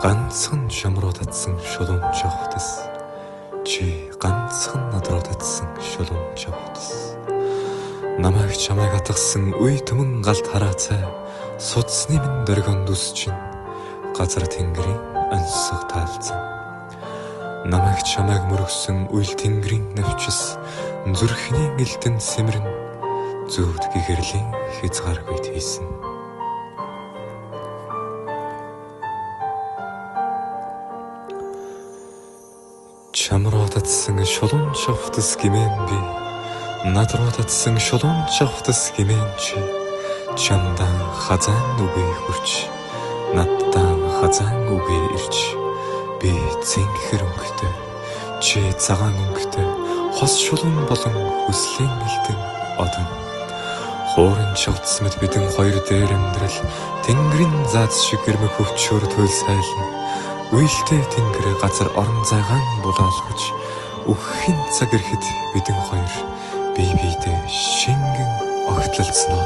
ганцхан шамруу татсан шулуун жавхтас. Чи ганцхан над руу татсан шулуун жавхтас. Намайг чамайг атгасан үе түмэн галт хараацай. Судасны минь дөргөн дүс чинь газар тэнгэрийн ансаг таалцсан. Намайг чамайг мөргсөн үйл тэнгэрийн навчис. Зүрхний гэлтэн сэмрэн зүуд гэгэрлийн хязгааргүй тийсэн. Чамруу татсан шулуун жавхтас гимэн би. Над руу татсан шулуун жавхтас гимэн чи. Чамдан хазаан үгүй хурч. Наддан хазаан үгүй ирч. Би зинхэр өнгөтэй. Чи цагаан өнгөтэй. Хос шулуун болон хүслийн гэлтэн одон. Хуурын чавцсмэд бидэн хоёр дээр амьдрал. Тэнгэрийн зааз шиг гэрмэг хөвчөөр туйлсайлна. Үйлтэй тэнгэр газар орон зайгаан булаалгаж. Үххийн цаг ирэхэд бидэн хоёр бие биедээ шингэн огтлолцсноо.